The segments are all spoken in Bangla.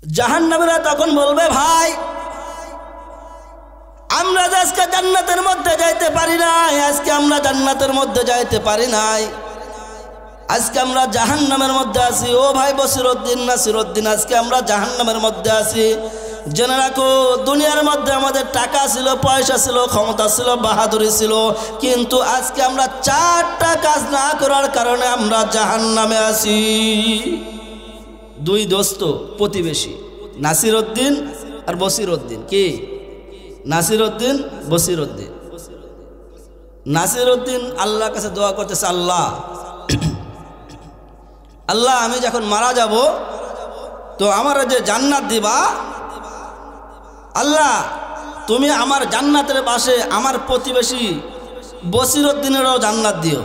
জাহান্নামীরা তখন বলবে, ভাই আমরা আজকে জান্নাতের মধ্যে যাইতে পারি নাই, আজকে আমরা জান্নাতের মধ্যে যাইতে পারি নাই, আজকে আমরা জাহান্নামের মধ্যে আছি। ও ভাই বসিরউদ্দিন, নাসিরউদ্দিন, আজকে আমরা জাহান্নামের মধ্যে আছি। জেনে রাখো, দুনিয়ার মধ্যে আমাদের টাকা ছিল, পয়সা ছিল, ক্ষমতা ছিল, বাহাদুরি ছিল, কিন্তু আজকে আমরা 4টা কাজ না করার কারণে আমরা জাহান্নামে আছি। দুই দোস্ত প্রতিবেশী, নাসিরউদ্দিন আর বসিরউদ্দিন। কি? নাসিরউদ্দিন, বসিরউদ্দিন। নাসিরউদ্দিন আল্লাহর কাছে দোয়া করতেছে, আল্লাহ আল্লাহ আমি যখন মারা যাব তো আমার যে জান্নাত দিবা, আল্লাহ তুমি আমার জান্নাতের পাশে আমার প্রতিবেশী বসিরউদ্দিনেরও জান্নাত দিও।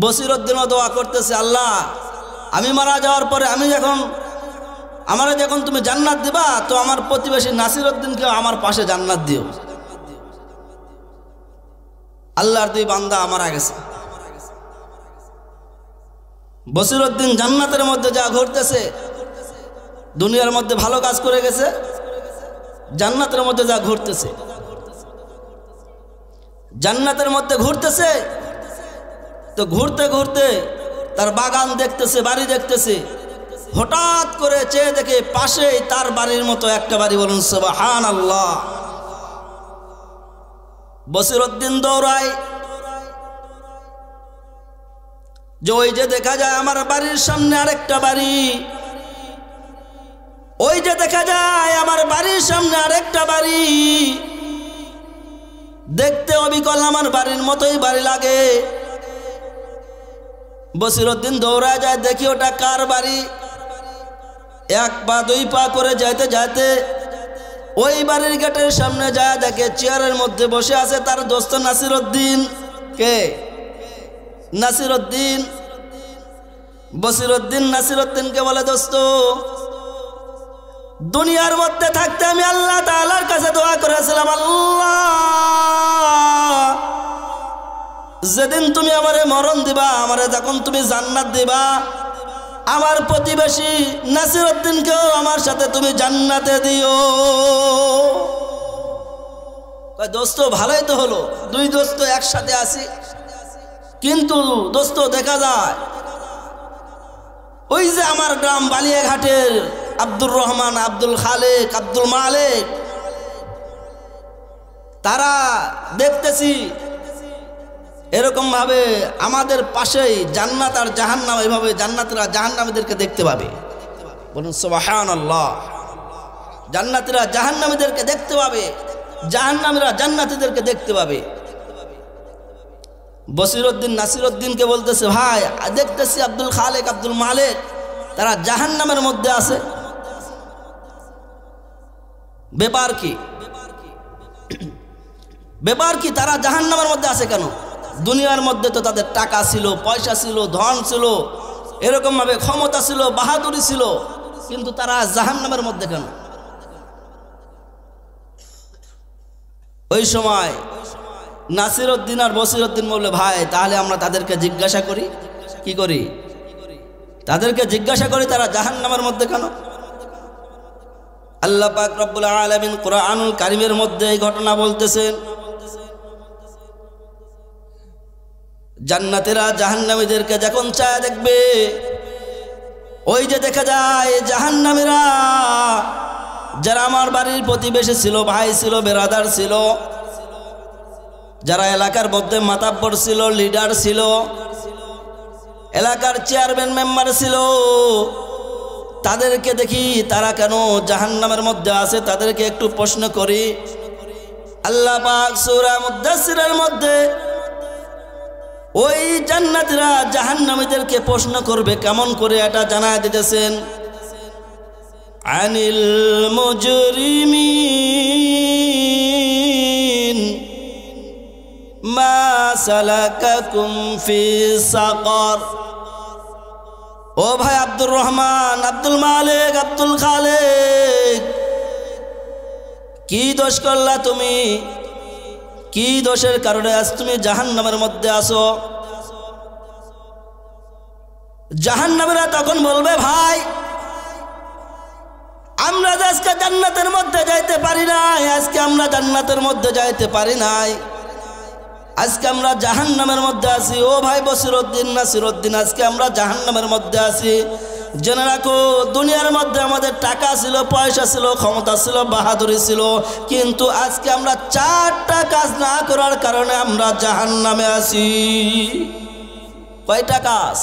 বসিরউদ্দিনও দোয়া করতেছে, আল্লাহ আমি মারা যাওয়ার পরে আমারে যখন তুমি জান্নাত দিবা তো আমার প্রতিবেশী নাসিরউদ্দিনকে আমার পাশে জান্নাত দিও। আল্লাহর দুই বান্দা মারা গেছে। বসিরউদ্দিন জান্নাতের মধ্যে যা ঘুরতেছে, দুনিয়ার মধ্যে ভালো কাজ করে গেছে, জান্নাতের মধ্যে যা ঘুরতেছে, জান্নাতের মধ্যে ঘুরতেছে তো ঘুরতে ঘুরতে তার বাগান দেখতেছে, বাড়ি দেখতেছে, হঠাৎ করে চেয়ে দেখে পাশেই তার বাড়ির মতো একটা বাড়ি। বলুন সুবহানাল্লাহ। বসিরউদ্দিন দৌড়ায় যে ওই যে দেখা যায় আমার বাড়ির সামনে আরেকটা বাড়ি, ওই যে দেখা যায় আমার বাড়ির সামনে আরেকটা বাড়ি, দেখতে অবিকল আমার বাড়ির মতোই বাড়ি লাগে। বসিরউদ্দিন দৌড়ায় যায়, দেখি ওটা কার বাড়ি। 1 পা 2 পা করে যাইতে যাইতে ওই বাড়ির গেটের সামনে যায়, দেখে চেয়ারের মধ্যে বসে আছে তার দোস্ত নাসিরউদ্দিন। কে? নাসিরউদ্দিন। বসিরউদ্দিন নাসিরউদ্দিনকে বলে, দোস্ত দুনিয়ার মধ্যে থাকতে আমি আল্লাহ তাআলার কাছে দোয়া করেছিলাম, আল্লাহ যেদিন তুমি আমারে মরণ দিবা, আমারে যখন তুমি জান্নাত দিবা, আমার প্রতিবেশী নাসিরউদ্দিনকেও আমার সাথে তুমি জান্নাতে দিও। দোস্ত ভালোই তো হলো, দুই দোস্ত একসাথে আছি। কিন্তু দোস্ত দেখা যায় ওই যে আমার গ্রাম বালিয়াঘাটের আব্দুর রহমান, আব্দুল খালেক, আব্দুল মালেক, তারা দেখতেছি এরকম ভাবে আমাদের পাশেই জান্নাত আর জাহান্নাম, এইভাবে জান্নাতীরা জাহান্নামীদেরকে দেখতে পাবে। বলুন সুবহানাল্লাহ। জান্নাতীরা জাহান্নামীদেরকে দেখতে পাবে, জাহান্নামীরা জান্নাতীদেরকে দেখতে পাবে। বসিরউদ্দিন নাসিরউদ্দিনকে বলতেছে, ভাই দেখতেছি আব্দুল খালেক, আব্দুল মালেক তারা জাহান্নামের মধ্যে আছে, ব্যাপার কি? ব্যাপার কি? তারা জাহান্নামের মধ্যে আছে কেন? দুনিয়ার মধ্যে তো তাদের টাকা ছিল, পয়সা ছিল, ধন ছিল, এরকম ভাবে ক্ষমতা ছিল, বাহাদুরি ছিল, কিন্তু তারা জাহান্নামের মধ্যে কেন? ওই সময় নাসিরউদ্দিন আর বসিরউদ্দিন বললে, ভাই তাহলে আমরা তাদেরকে জিজ্ঞাসা করি। কি করি? তাদেরকে জিজ্ঞাসা করি তারা জাহান্নামের মধ্যে কেন? আল্লাহ পাক রব্বুল আলামিন কুরআনুল কারীমের মধ্যে এই ঘটনা বলতেছেন। জান্নাতীরা জাহান্নামীদেরকে যখন চায় দেখবে, ওই যে দেখা যায় জাহান্নামীরা যারা আমার বাড়ির প্রতিবেশী ছিল, ভাই ছিল, বেরাদার ছিল, যারা এলাকার মধ্যে মাতাব্বর ছিল, লিডার ছিল, এলাকার চেয়ারম্যান মেম্বার ছিল, তাদেরকে দেখি তারা কেন জাহান্নামের মধ্যে আছে, তাদেরকে একটু প্রশ্ন করি। আল্লাহ পাক সূরা মুদ্দাসসিরের মধ্যে ওই জান্নাতীরা জাহান্নামীদেরকে প্রশ্ন করবে কেমন করে এটা জানায় দিতেছেন। আনিল মুজরিমিন মা সালাকাকুম ফি সাকার। ও ভাই আব্দুর রহমান, আব্দুল মালিক, আব্দুল খালেক, কি দোষ করলা তুমি? কি দোষের কারণে আজ তুমি জাহান্নামের মধ্যে আসো? জাহান্নামীরা তখন বলবে, ভাই আজকে জান্নাতের মধ্যে যাইতে পারি নাই, আজকে আমরা জান্নাতের মধ্যে যাইতে পারি নাই, আজকে আমরা জাহান্নামের মধ্যে আছি। ও ভাই বসিরউদ্দিন, নাসিরউদ্দিন, আজকে আমরা জাহান্নামের মধ্যে আছি। জেনে রাখো, দুনিয়ার মধ্যে আমাদের টাকা ছিল, পয়সা ছিল, ক্ষমতা ছিল, বাহাদুরি ছিল, কিন্তু আজকে আমরা 4টা কাজ না করার কারণে আমরা জাহান্নামে আছি। কয়টা কাজ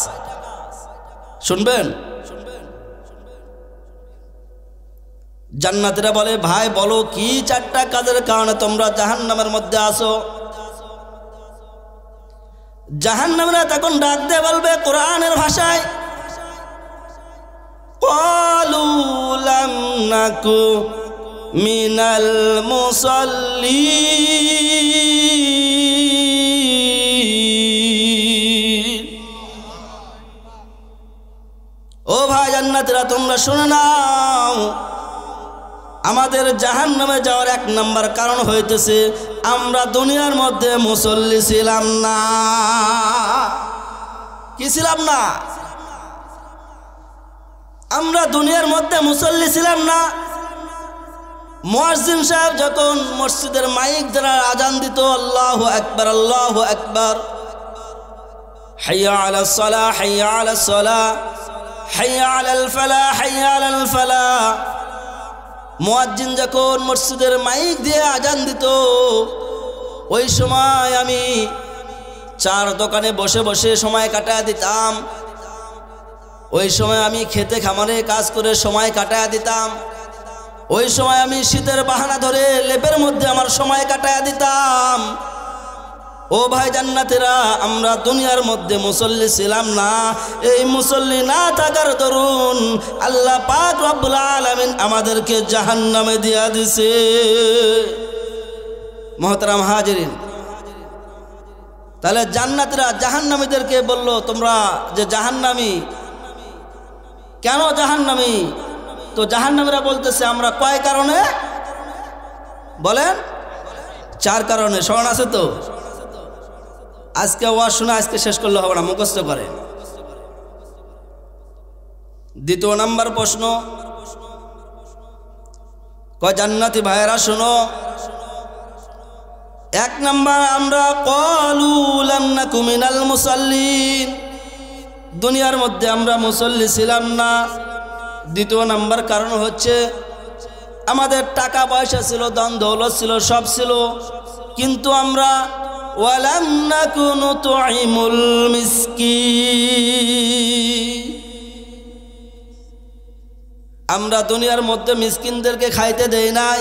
শুনবেন? জান্নাতীরা বলে, ভাই বলো কি 4টা কাজের কারণে তোমরা জাহান্নামের মধ্যে আসো? জাহান্নামীরা তখন ডাক দিয়ে বলবে কোরআনের ভাষায়, ক্বালু লাম নাকু মিনাল মুসাল্লিন। ও ভাই জান্নাতীরা, তোমরা শুনে নাও, আমাদের জাহান্নামে যাওয়ার 1 নম্বর কারণ হইতেছে আমরা দুনিয়ার মধ্যে মুসল্লি ছিলাম না। কি ছিলাম না? আমরা দুনিয়ার মধ্যে মুসল্লি ছিলাম না। মুয়াজ্জিন সাহেব যখন মসজিদের মাইক দ্বারা আজান দিত, আল্লাহু আকবার, আল্লাহু আকবার, হাইয়া আলাস সালাহ, হাইয়া আলাস সালাহ, হাইয়া আলাল ফালাহ, হাইয়া আলাল ফালাহ, মুয়াজ্জিন যখন মসজিদের মাইক দিয়ে আজান দিত, ওই সময় আমি 4 দোকানে বসে বসে সময় কাটায় দিতাম। ওই সময় আমি খেতে খামারে কাজ করে সময় কাটায় দিতাম। ওই সময় আমি শীতের বাহানা ধরে লেপের মধ্যে আমার সময় কাটায় দিতাম। ও ভাই জান্নাতীরা, আমরা দুনিয়ার মধ্যে মুসল্লি ছিলাম না। এই মুসল্লি না থাকার দরুন আল্লাহ পাক রব্বুল আলামিন আমাদেরকে জাহান্নামে দিয়া দিছে। মুহতারাম হাজিরিন, তাহলে জান্নাতীরা জাহান্নামীদেরকে বলল, তোমরা যে জাহান্নামী, কেন জাহান্নামী? তো জাহান্নামীরা বলতেছে আমরা কয় কারণে বলেন? 4 কারণে। স্মরণ আছে তো? আজকে ওয়াজ শোনা আজকে শেষ করলে হবে না, মুখস্থ করে। 2 নম্বর প্রশ্ন, কয় জান্নাতি ভাইয়েরা শোনো। 1 নম্বর, আমরা ক্বালু লাম নাকু মিনাল মুসাল্লিন, দুনিয়ার মধ্যে আমরা মুসল্লি ছিলাম না। 2 নম্বর কারণ হচ্ছে আমাদের টাকা পয়সা ছিল, ধন দৌলত ছিল, সব ছিল, কিন্তু আমরা ওয়ালাম নাকু নুতঈমুল মিসকিন, আমরা দুনিয়ার মধ্যে মিসকিনদেরকে খাইতে দেই নাই।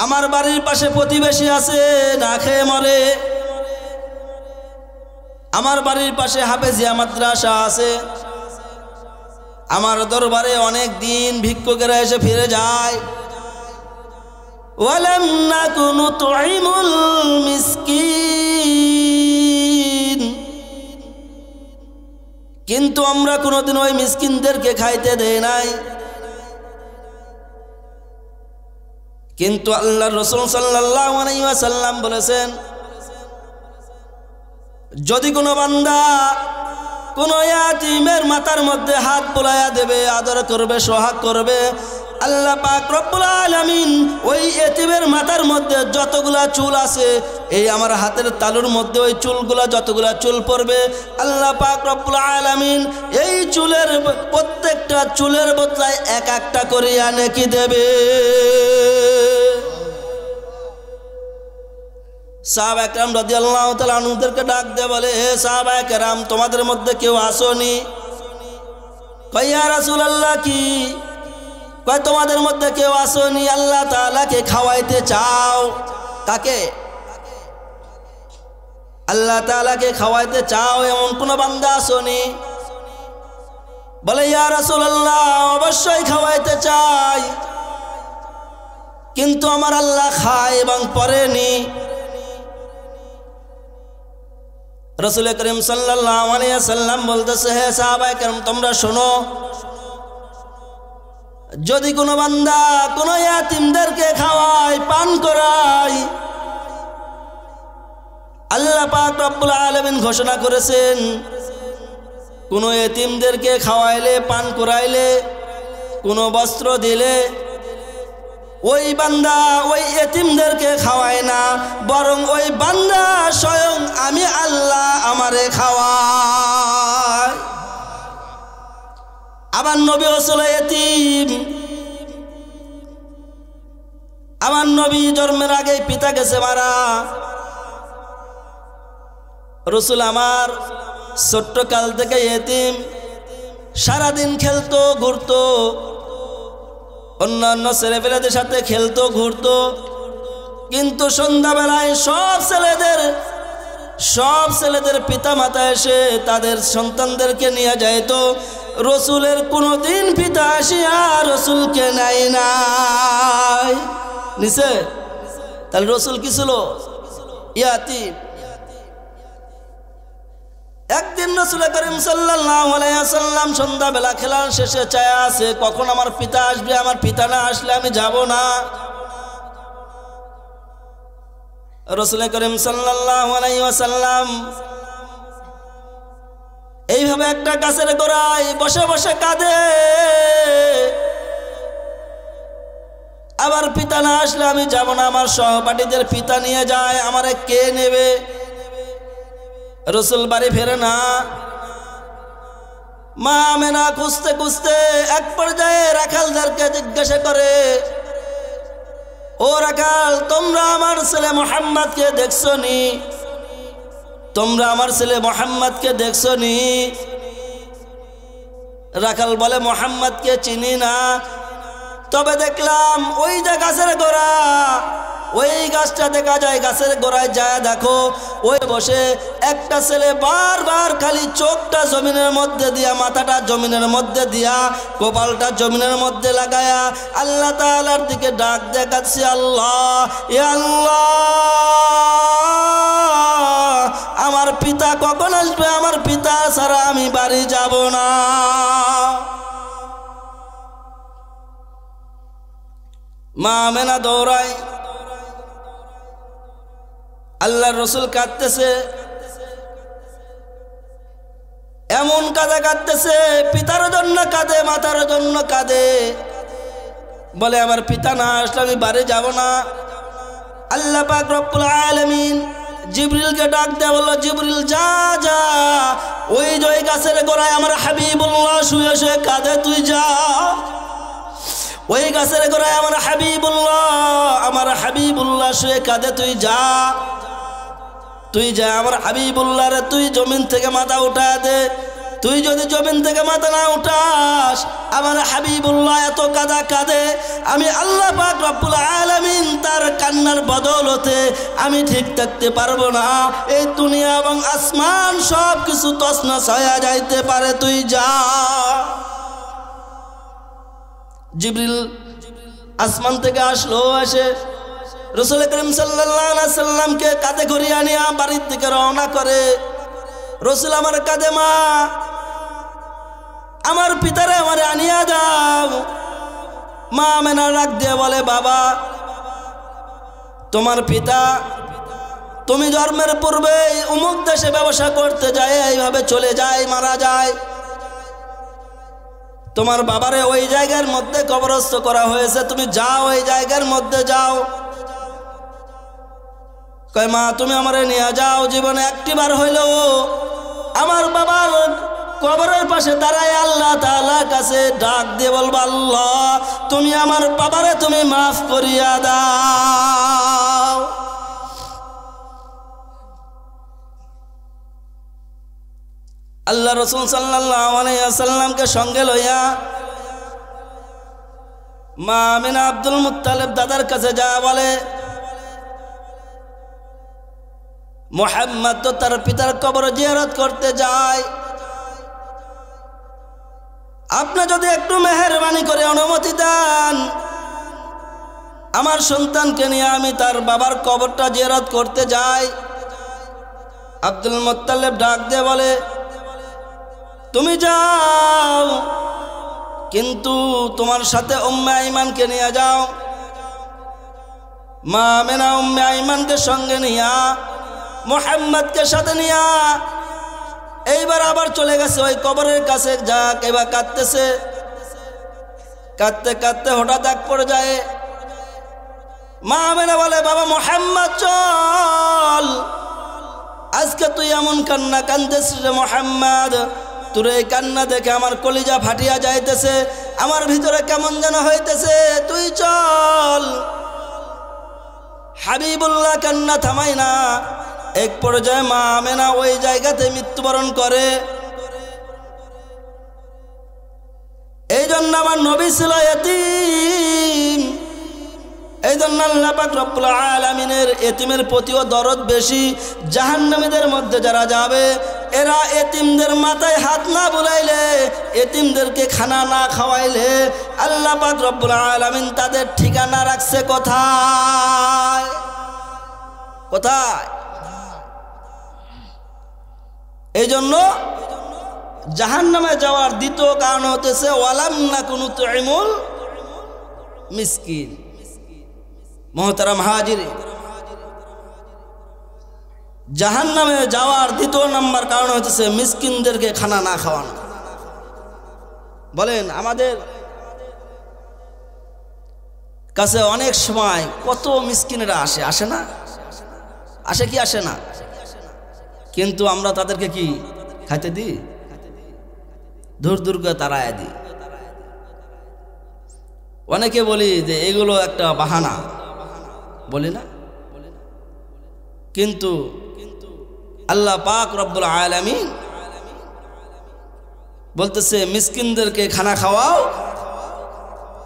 আমার বাড়ির পাশে প্রতিবেশী আছে, না খেয়ে মরে। আমার বাড়ির পাশে হাফেজিয়া মাদ্রাসা আছে, আমার দরবারে অনেক দিন ভিক্ষুকেরা এসে ফিরে যায়। ওয়ালাম নাকু নুতঈমুল মিসকিন, কিন্তু আমরা কোনোদিন ওই মিসকিনদেরকে খাইতে দেই নাই। কিন্তু আল্লাহর রাসূল সাল্লাল্লাহু আলাইহি ওয়াসাল্লাম বলেছেন, যদি কোনো বান্দা কোনো ইয়াতীমের মাথার মধ্যে হাত বুলাইয়া দেবে, আদর করবে, সোহাগ করবে, আল্লাহ পাক রব্বুল আলামিন ওই ইয়াতীমের মাথার মধ্যে যতগুলা চুল আছে, এই আমার হাতের তালুর মধ্যে ওই চুলগুলা, যতগুলা চুল পড়বে, আল্লাহ পাক রব্বুল আলামিন এই চুলের প্রত্যেকটা চুলের বদলায় 1-1টা করে নেকি দেবে। সাহাবা একরাম রাদিয়াল্লাহু তাআলা আনহুদেরকে ডাক দিয়ে বলে, হে সাহাবা একরাম, তোমাদের মধ্যে কেউ আসোনি? কয় ইয়া রাসূলুল্লাহ, কি? কয় তোমাদের মধ্যে কেউ আসোনি আল্লাহ তাআলাকে খাওয়াইতে চাও? কাকে? আল্লাহ তাআলাকে খাওয়াইতে চাও এমন কোন বান্দা আসোনি? বলে, ইয়া রাসূলুল্লাহ, অবশ্যই খাওয়াইতে চাই, কিন্তু আমার আল্লাহ খায় এবং পরেনি। রাসূল করিম সাল্লাল্লাহু আলাইহি ওয়াসাল্লাম বলতেছে, হে সাহাবায়ে কেরাম, তোমরা শোনো, যদি কোনো বান্দা কোনো ইয়াতীমদেরকে খাওয়ায়, পান করায়, আল্লাহ পাক রব্বুল আলামিন ঘোষণা করেছেন, কোনো ইয়াতীমদেরকে খাওয়াইলে, পান করাইলে কোনো বস্ত্র দিলে ওই বান্দা ওই এতিমদেরকে খাওয়ায় না, বরং ওই বান্দা স্বয়ং আমি আল্লাহ আমারে খাওয়াই। আমার নবী হলো এতিম। আমার নবী জন্মের আগে পিতা গেছে মারা। রসুল আমার ছোট্ট কাল থেকে এতিম, সারাদিন খেলতো ঘুরতো, অন্যান্য ছেলেপেলেদের সাথে খেলতো ঘুরতো, কিন্তু সন্ধ্যাবেলায় সব ছেলেদের পিতা মাতা এসে তাদের সন্তানদেরকে নিয়ে যাইতো। রসুলের কোনোদিন পিতা আসিয়া রসুলকে নেয় নাই, নিছে? তাহলে রসুল কি ছিল? ইয়াতিম। একদিন রাসূল করিম সাল্লাল্লাহু আলাইহি ওয়াসাল্লাম সন্ধ্যাবেলা খেলার শেষে চায়া আছে কখন আমার পিতা আসবে, আমার পিতা না আসলে আমি যাব না। রাসূল করিম সাল্লাল্লাহু আলাইহি ওয়াসাল্লাম এইভাবে একটা গাছের গোড়ায় বসে বসে কাঁদে, আমার পিতা না আসলে আমি যাব না, আমার সহপাঠীদের পিতা নিয়ে যায়, আমারে কে নেবে? রসুল বাড়ি ফেরে না। মা আমেনা খুঁজতে খুঁজতে এক পর্যায়ে রাখালদেরকে জিজ্ঞাসা করে, ও রাখাল, তোমরা আমার ছেলে মুহাম্মদকে দেখছো নি? তোমরা আমার ছেলে মুহাম্মদকে দেখছো নি? রাখাল বলে, মুহাম্মদকে চিনি না, তবে দেখলাম ওই যে গাছের গোড়া, ওই গাছটা দেখা যায়, গাছের গোড়ায় যায় দেখো, ওই বসে একটা ছেলে বারবার খালি চোখটা জমিনের মধ্যে দিয়া, মাথাটা জমিনের মধ্যে দিয়া, কপালটা জমিনের মধ্যে লাগায়া আল্লাহ তাআলার দিকে ডাক দেখাচ্ছে, আল্লাহ, ইয়া আল্লাহ, আমার পিতা কখন আসবে? আমার পিতা ছাড়া আমি বাড়ি যাব না। মা আমেনা দৌড়ায়, আল্লাহর রসুল কাঁদতেছে, এমন কাঁদা কাঁদতেছে, পিতার জন্য কাঁদে, মাতার জন্য কাঁদে, বলে আমার পিতা না আসলে আমি বাড়ি যাব না। আল্লাহ পাক রব্বুল আলামিন জিবরিলকে ডাক দেয়া বলল, জিবরিল যা যা, ওই যে ওই গাছের গোড়ায় আমার হাবিবুল্লাহ শুয়ে শুয়ে কাঁদে, তুই যা। ওই গাছের গোড়ায় আমার হাবিবুল্লাহ শুয়ে কাঁদে, তুই যা, তুই যা। আমার হাবিবুল্লাহ রে তুই জমিন থেকে মাথা উঠা দে। তুই যদি জমিন থেকে মাথা না উঠাস, আমার হাবিবুল্লাহ এত কাঁদা কাঁদে, আমি আল্লাহ পাক রব্বুল আলামিন তার কান্নার বদৌলতে আমি ঠিক থাকতে পারবো না। এই দুনিয়া এবং আসমান সব কিছু তছনছ হয়ে যাইতে পারে, তুই যা। জিবরিল আসমান থেকে আসলো, এসে রাসূল করিম সাল্লাল্লাহু আলাইহি সাল্লামকে কাঁধে করিয়া নিয়ে বাড়ির দিকে রওনা করে। রাসূল আমার কাঁধে, মা, আমার পিতারে আমারে আনিয়া দাও। মা আমেনা রাগ দিয়ে বলে, বাবা, তোমার পিতা, তুমি জন্মের পূর্বে অমুক দেশে ব্যবসা করতে যায়, এইভাবে চলে যায়, মারা যায়। তোমার বাবারে ওই জায়গার মধ্যে কবরস্থ করা হয়েছে, তুমি যাও, ওই জায়গার মধ্যে যাও। কয়, মা, তুমি আমারে নিয়ে যাও, জীবনে একটিবার হইলেও আমার বাবার কবরের পাশে দাঁড়ায় আল্লাহ তাআলার কাছে ডাক দিয়ে বলবো, আল্লাহ, তুমি আমার বাবারে তুমি মাফ করিয়া দাও। আল্লাহ রাসূল সাল্লাল্লাহু আলাইহি ওয়াসাল্লামকে সঙ্গে লইয়া মা আমিনা আব্দুল মুত্তালিব দাদার কাছে যা বলে, মুহাম্মদ তো তার পিতার কবর জিয়ারত করতে যায়, আপনি যদি একটু মেহেরবানি করে অনুমতি দেন, আমার সন্তানকে নিয়ে আমি তার বাবার কবরটা জিয়ারত করতে যাই। আব্দুল মুত্তালিব ডাক দিয়ে বলে, তুমি যাও, কিন্তু তোমার সাথে উম্মে আইমানকে নিয়ে যাও। মা আমেনা উম্মে আইমানকে সঙ্গে নিয়া, মুহাম্মদকে সাথে নিয়া এইবার আবার চলে গেছে ওই কবরের কাছে। যাক, এবার কাঁদতেছে, কাঁদতে কাঁদতে হঠাৎ এক পর্যায়ে মা আমেনা বলে, বাবা মুহাম্মদ চল, আজকে তুই এমন কান্না কান্দেছিস রে মুহাম্মদ, তোর এই কান্না দেখে আমার কলিজা ফাটিয়া যাইতেছে, আমার ভিতরে কেমন যেন হইতেছে, তুই চল। হাবিবুল্লাহ কান্না থামাই না। এক পর্যায়ে মা আমেনা ওই জায়গাতে মৃত্যুবরণ করে। এই জন্য আমার নবী ছিল এতিম। এই জন্য আল্লাহ পাক রব্বুল আলামিনের এতিমের প্রতিও দরদ বেশি। জাহান্নামীদের মধ্যে যারা যাবে, এরা এতিমদের মাথায় হাত না বুলাইলে, এতিমদেরকে খানা না খাওয়াইলে আল্লাহ পাক রব্বুল আলামিন তাদের ঠিকানা রাখছে কোথায়? কোথায়? এই জন্য জাহান্নামে যাওয়ার দ্বিতীয় কারণ হতেছে ওয়ালাম নাকুনু তুইমুল মিসকিন। মুহতারাম হাজিরিন, জাহান্নামে যাওয়ার দ্বিতীয় নম্বর কারণ হচ্ছে মিসকিনদেরকে খানা না খাওয়ানো। বলেন, আমাদের কাছে অনেক সময় কত মিসকিনেরা আসে, আসে না? আসে কি আসে না? কিন্তু আমরা তাদেরকে কি খাইতে দিই? দূর দূর করে তাড়ায় দিই। অনেকে বলি যে এগুলো একটা বাহানা, বলি না? কিন্তু আল্লাহ পাক রব্বুল আলামিন বলতেছে মিসকিনদেরকে খানা খাওয়াও।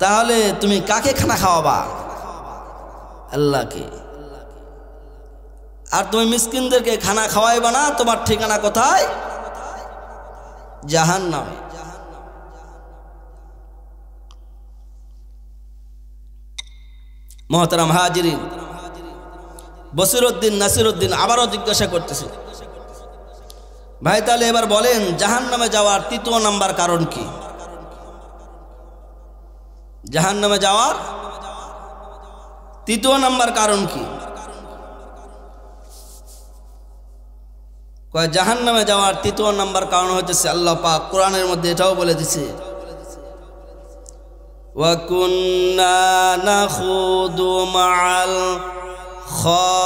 তাহলে তুমি কাকে খানা খাওয়াবা? আল্লাহকে। আর তুমি মিসকিনদেরকে খানা খাওয়াইবা না, তোমার ঠিকানা কোথায়? জাহান্নামে। মুহতারাম হাজিরিন, বসিরউদ্দিন নাসিরউদ্দিন আবারও জিজ্ঞাসা করতেছে, ভাই তাহলে এবার বলেন জাহান্নামে যাওয়ার তৃতীয় নাম্বার কারণ কি? জাহান্নামে যাওয়ার তৃতীয় নাম্বার কারণ কি? কয় জাহান্নামে যাওয়ার তৃতীয় নাম্বার কারণ হচ্ছে আল্লাহ পাক কোরআনের মধ্যে এটাও বলে দিয়েছে, ওয়া কুন্না নাখুদু মাআল খাদিঈন।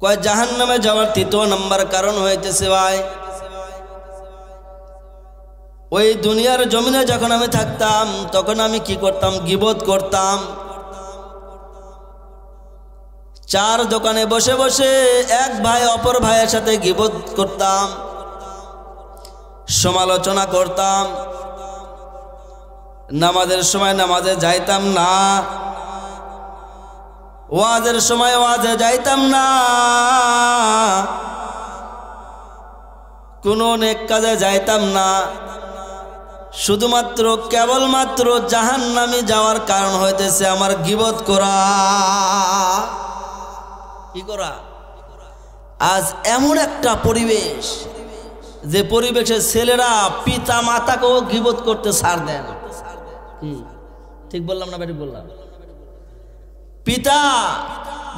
কয় জাহান্নামে যাওয়ার তৃতীয় নাম্বার কারণ হইতেছে ভাই, ওই দুনিয়ার জমিনে যখন আমি থাকতাম তখন আমি কি করতাম? গীবত করতাম। চার দোকানে বসে বসে এক ভাই অপর ভাইয়ের সাথে গীবত করতাম, সমালোচনা করতাম। নামাজের সময় নামাজে যাইতাম না, ওয়াজের সময় ওয়াজে যাইতাম না, কোনো নেক কাজে যাইতাম না। শুধুমাত্র কেবলমাত্র জাহান্নামে যাওয়ার কারণ হইতেছে আমার গীবত করা। কি করা? আজ এমন একটা পরিবেশ, যে পরিবেশে ছেলেরা পিতা মাতাকেও গীবত করতে ছাড় দেয় না। ঠিক বললাম না? বেটি বললাম? পিতা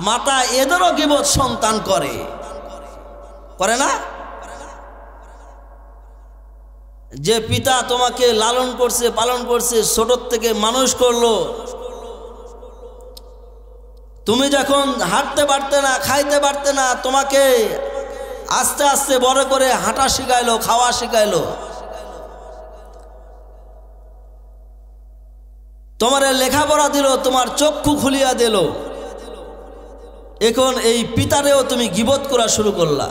মাতা এদেরও গীবত সন্তান করে, করে না? যে পিতা তোমাকে লালন করছে, পালন করছে, ছোট থেকে মানুষ করলো, তুমি যখন হাঁটতে পারতে না, খাইতে পারতে না, তোমাকে আস্তে আস্তে বড় করে হাঁটা শিখাইলো, খাওয়া শিখাইলো, তোমার লেখাপড়া দিল, তোমার চক্ষু খুলিয়া দিল। এখন এই পিতারেও তুমি গীবত করা শুরু করলা,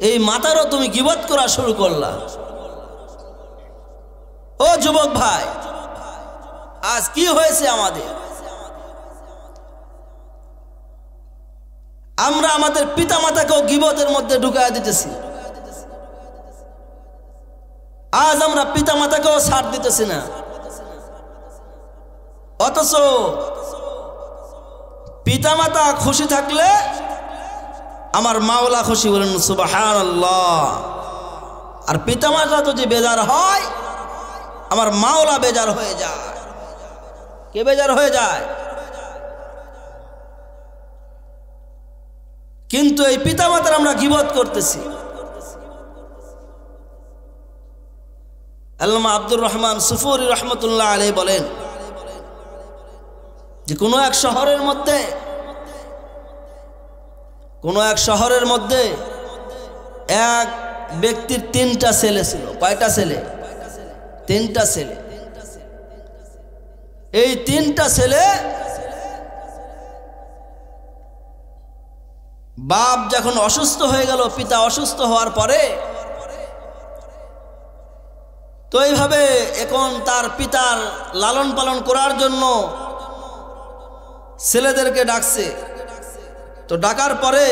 এই মাতারও তুমি গীবত করা শুরু করলা। ও যুবক ভাই, আজ কি হয়েছে আমাদের? আমরা আমাদের পিতা মাতাকেও গীবতের মধ্যে ঢুকায় দিতেছি। আজ আমরা পিতা মাতাকেও ছাড় দিতেছি না, অথচ পিতা মাতা খুশি থাকলে আমার মাওলা খুশি, বলেন সুবহানাল্লাহ। আর পিতা মাতা যদি বেজার হয়, আমার মাওলা বেজার হয়ে যায়। কে বেজার হয়ে যায়? কিন্তু এই পিতামাতার আমরা গীবত করতেছি। আল্লামা আব্দুর রহমান সুফুরি রহমতুল্লাহ আলাইহি বলেন যে কোনো এক শহরের মধ্যে এক ব্যক্তির 3টা ছেলে ছিল। কয়টা ছেলে? 3টা ছেলে। এই 3টা ছেলে বাপ যখন অসুস্থ হয়ে গেল, পিতা অসুস্থ হওয়ার পরে তো এইভাবে এখন তার পিতার লালন পালন করার জন্য ছেলেদেরকে ডাকছে। তো ডাকার পরে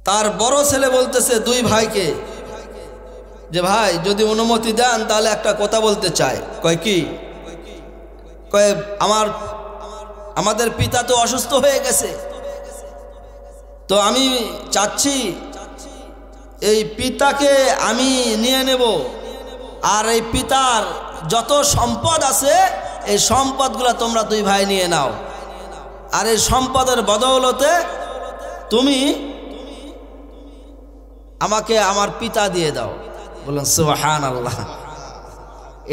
তার বড় ছেলে বলতেছে 2 ভাইকে যে ভাই যদি অনুমতি দেন তাহলে একটা কথা বলতে চাই। কয় কি? কয় আমাদের পিতা তো অসুস্থ হয়ে গেছে, তো আমি চাচ্ছি এই পিতাকে আমি নিয়ে নেব, আর এই পিতার যত সম্পদ আছে এই সম্পদগুলো তোমরা 2 ভাই নিয়ে নাও, আর এই সম্পদের বদৌলতে তুমি আমাকে আমার পিতা দিয়ে দাও। বলুন সুবহানাল্লাহ।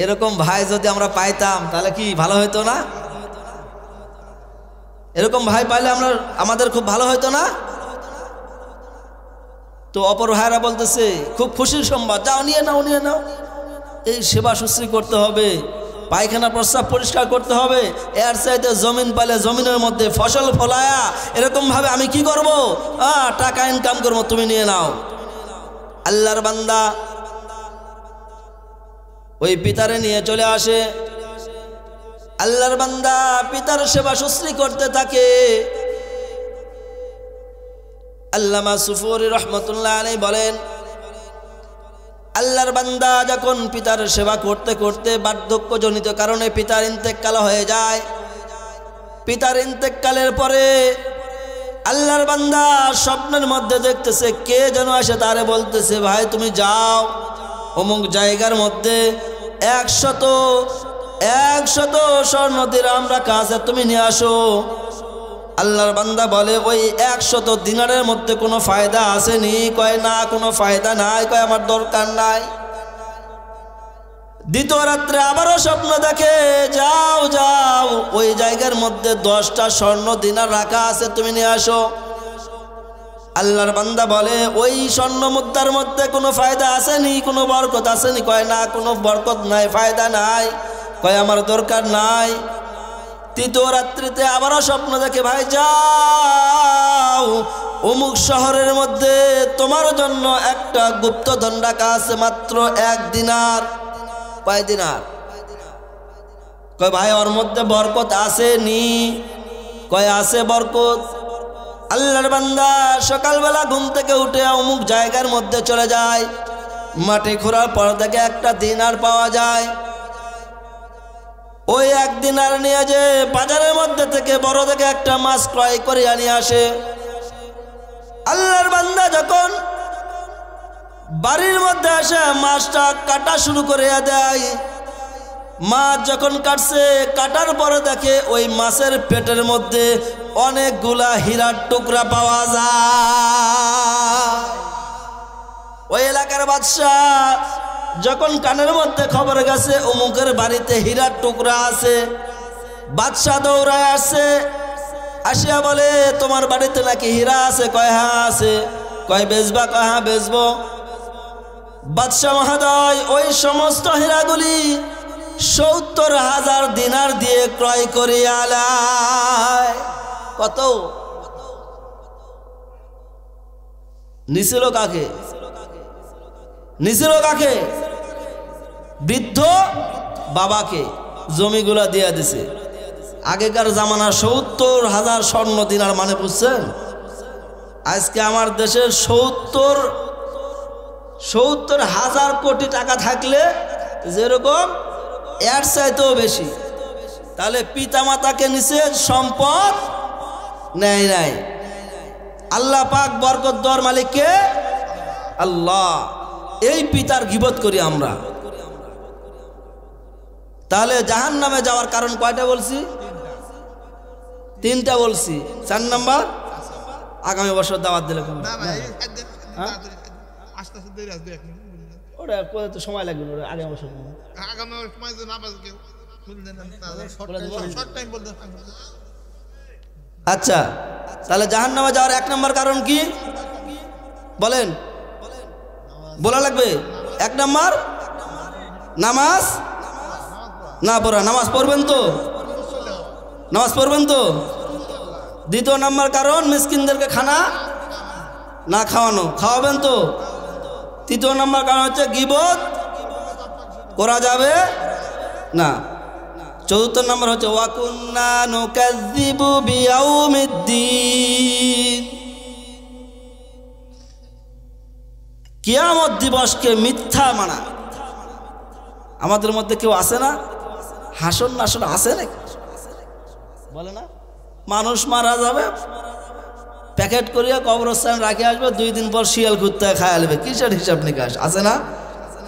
এরকম ভাই যদি আমরা পাইতাম তাহলে কি ভালো হতো না? এরকম ভাই পাইলে আমাদের খুব ভালো হতো না? তো অপর ভাইরা বলতেছে খুব খুশির সংবাদ, যাও নিয়ে নাও। এই সেবা শুশ্রী করতে হবে, পায়খানা প্রস্রাব পরিষ্কার করতে হবে, এর চাইতে জমিন পাইলে জমিনের মধ্যে ফসল ফলায়া এরকম ভাবে আমি কি করব? টাকা ইনকাম করবো, তুমি নিয়ে নাও। আল্লাহর বান্দা ওই পিতারে নিয়ে চলে আসে। আল্লাহর বান্দা পিতার সেবা শুশ্রী করতে থাকে। আল্লামা সুফুরি রহমতুল্লাহ আলাইহি বলেন আল্লাহর বান্দা যখন পিতার সেবা করতে করতে বার্ধক্যজনিত কারণে পিতার ইন্তেকাল হয়ে যায়, পিতার ইন্তেকালের পরে আল্লাহর বান্দা স্বপ্নের মধ্যে দেখতেছে কে যেন আসে তারে বলতেছে ভাই তুমি যাও অমুক জায়গার মধ্যে 100 স্বর্ণ দিরহাম রাখা আছে, তুমি নিয়ে আসো। আল্লাহর বান্দা বলে ওই 100 দিনারের মধ্যে কোনো ফায়দা আসেনি? কয় না, কোনো ফায়দা নাই। কয় আমার দরকার নাই। দ্বিতীয় রাত্রে আবারও স্বপ্ন দেখে যাও ওই জায়গার মধ্যে 10টা স্বর্ণ দিনার রাখা আছে, তুমি নিয়ে আসো। আল্লাহর বান্দা বলে ওই স্বর্ণ মুদ্রার মধ্যে কোনো ফায়দা আসেনি, কোনো বরকত আসেনি? কয় না, কোনো বরকত নাই, ফায়দা নাই। কয় আমার দরকার নাই। তৃতীয় রাত্রিতে আবারও স্বপ্ন দেখে ভাই যাও অমুক শহরের মধ্যে তোমার জন্য একটা গুপ্তধন রাখা আছে, মাত্র 1 দিনার। কয় দিনার? কয় ভাই ওর মধ্যে বরকত আসেনি? কয় আছে বরকত। আল্লাহর বান্দা সকালবেলা ঘুম থেকে উঠে অমুক জায়গার মধ্যে চলে যায়। মাটি খোঁড়ার পর থেকে একটা দিনার পাওয়া যায়। ওই 1 দিনার নিয়ে যে বাজারের মধ্যে থেকে বড় থেকে একটা মাছ ক্রয় করে নিয়ে আসে। আল্লাহর বান্দা যখন বাড়ির মধ্যে আসে মাছটা কাটা শুরু করে দেয়। মাছ যখন কাটছে, কাটার পরে দেখে ওই মাছের পেটের মধ্যে অনেকগুলা হীরার টুকরা পাওয়া যায়। ওই এলাকার বাদশা যখন কানের মধ্যে খবর গেছে অমুকের বাড়িতে হীরার টুকরা আছে, বাদশা দৌড়ায় আসছে। আসিয়া বলে তোমার বাড়িতে নাকি হীরা আছে? কয় হ্যাঁ আছে। কয় বেচবা? কয় হ্যাঁ বেচবো। বাদশা মহোদয় ওই সমস্ত হীরাগুলি 70,000 দিনার দিয়ে ক্রয় করিয়া আলায়। কত নিছিল? কাকে নিছিল? কাকে? বৃদ্ধ বাবাকে জমিগুলা দিয়া দিছে। আগেকার জামানা 70,000 স্বর্ণ দিনার মানে বুঝছেন? আজকে আমার দেশের 70,000 কোটি টাকা থাকলে যেরকম এর চাইতেও বেশি। তাহলে পিতা মাতাকে নিচে সম্পদ নেয় নাই। আল্লাহ পাক বরকত দেওয়ার মালিককে আল্লাহ। এই পিতার গীবত করি আমরা। তাহলে জাহান্নামে যাওয়ার কারণ কয়টা বলছি? 3টা বলছি, 4 নাম্বার আগামী বছর দাওয়াত দিলে কেমন? ওটা কোথায় তো সময় লাগবে, ওটা আগামী বছর আচ্ছা। তাহলে জাহান্নামে যাওয়ার 1 নম্বর কারণ কি বলেন? বলা লাগবে। 1 নম্বর নামাজ না পড়া। নামাজ পড়বেন তো? নামাজ পড়বেন তো? 2 নম্বর কারণ মিসকিনদেরকে খানা না খাওয়ানো, খাওয়াবেন তো? 3 নম্বর কারণ হচ্ছে গীবত করা যাবে না। 4 নম্বর হচ্ছে ওয়াকুন্না নুকাযযিবু বিয়াউমিদ্দিন, কিয়ামত দিবসকে মিথ্যা মানা। আমাদের মধ্যে কেউ আছে না? হাসন নাসন আছে নাকি? বলে না, মানুষ মারা যাবে, প্যাকেট করিয়া কবরস্থানে রাখে আসবে, 2 দিন পর শিয়াল কুত্তা খায় আলবে। কিসের হিসাব নিকাশ আছে না?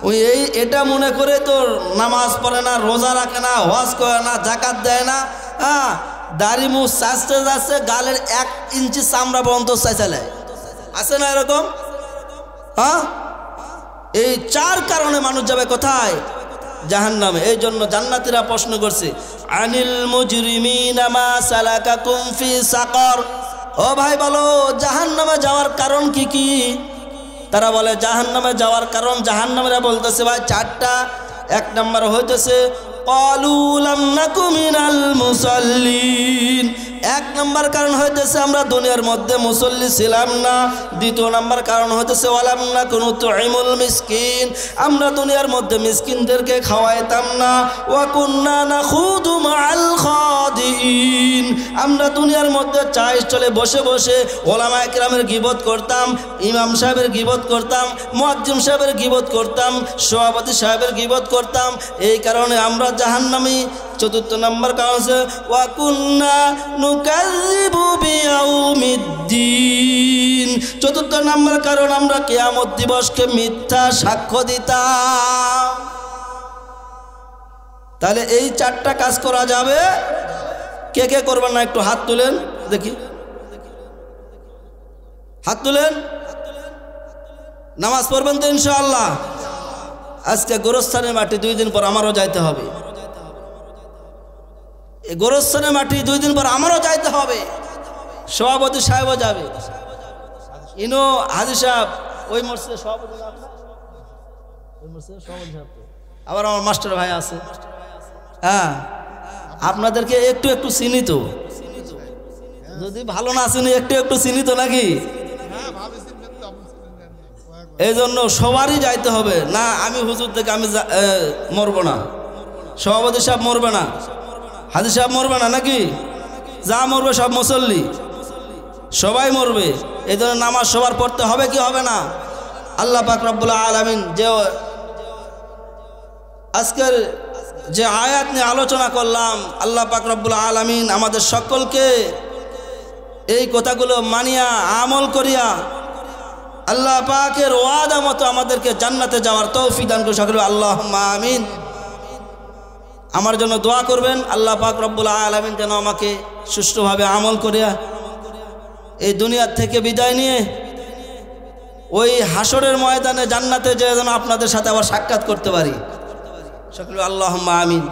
ওই এটা মনে করে তোর নামাজ পড়ে না, রোজা রাখে না, হজ করে না, জাকাত দেয় না, হ্যাঁ, দাড়ি মুখ চাচতে যাচ্ছে, গালের 1 ইঞ্চি চামড়া পর্যন্ত চাইচালে আছে না এরকম? হ্যাঁ, এই 4 কারণে মানুষ যাবে কোথায়? জাহান্নামে। এই জন্য জান্নাতীরা প্রশ্ন করছে, আনিল মুজরিমিনা মা সালাকাকুম ফি সাকর। ও ভাই বলো, জাহান্নামে যাওয়ার কারণ কি কি? তারা বলে জাহান্নামে যাওয়ার কারণ, জাহান্নামীরা বলতেছে ভাই 4টা। 1 নম্বর হইতেছে ক্বালু লাম নাকু মিনাল মুসাল্লিন। 1 নম্বর কারণ হইতেছে আমরা দুনিয়ার মধ্যে মুসল্লি ছিলাম না। 2 নম্বর কারণ হইতেছে ওয়ালাম নাকু নুতঈমুল মিসকিন, আমরা দুনিয়ার মধ্যে মিসকিনদেরকে খাওয়াইতাম না। ওয়া কুন্না নাখুদু মাআল খাদিন, আমরা দুনিয়ার মধ্যে চাই চলে বসে বসে ওলামায়ে কেরামের গীবত করতাম, ইমাম সাহেবের গীবত করতাম, মুয়াজ্জিম সাহেবের গীবত করতাম, সভাপতি সাহেবের গীবত করতাম। এই কারণে আমরা জাহান্নামী। 4 নম্বর কারণ হচ্ছে ওয়া কুন্না নুকাযযিবু বিয়াউমিদ্দিন। 4 নম্বর কারণ আমরা কিয়ামত দিবসকে মিথ্যা সাক্ষ্য দিতাম। তাহলে এই 4টা কাজ করা যাবে। কে কে করবেন না একটু হাত তুলেন দেখি, হাত তুলেন। নামাজ পড়বেন তো ইনশাআল্লাহ? আজকে গোরস্থানের মাটি 2 দিন পর আমারও যাইতে হবে। এই গোরস্থানের মাটি 2 দিন পর আমারও যাইতে হবে। সভাপতি সাহেবও যাবে, ইনো হাজি সাহেব ওই মসজিদের সভাপতি, ওই মসজিদের সভাপতি সাহেব, আবার আমার মাস্টার ভাই আছে। হ্যাঁ, আপনাদেরকে একটু একটু চিনিত, যদি ভালো না চিনি একটু একটু চিনিত নাকি? এই জন্য সবারই যাইতে হবে। না আমি হুজুর থেকে আমি মরবো না, সভাপতি সাহেব মরবে না, হাজি সাহেব মরবে না, নাকি? যা মরবে সব মুসল্লি, সবাই মরবে। এই জন্য নামাজ সবার পড়তে হবে কি হবে না? আল্লাহ পাক রব্বুল আলামিন যে আজকের যে আয়াত নিয়ে আলোচনা করলাম, আল্লাহ পাক রব্বুল আলামিন আমাদের সকলকে এই কথাগুলো মানিয়া আমল করিয়া আল্লাহ পাকের ওয়াদা মতো আমাদেরকে জান্নাতে যাওয়ার তৌফিক দান করে সকলে আল্লাহুম্মা আমিন। আমার জন্য দোয়া করবেন, আল্লাহ পাক রব্বুল আলামিন যেন আমাকে সুষ্ঠুভাবে আমল করিয়া এই দুনিয়ার থেকে বিদায় নিয়ে ওই হাসরের ময়দানে জান্নাতে যেন আপনাদের সাথে আবার সাক্ষাৎ করতে পারি। সকলে আল্লাহুম্মা আমিন।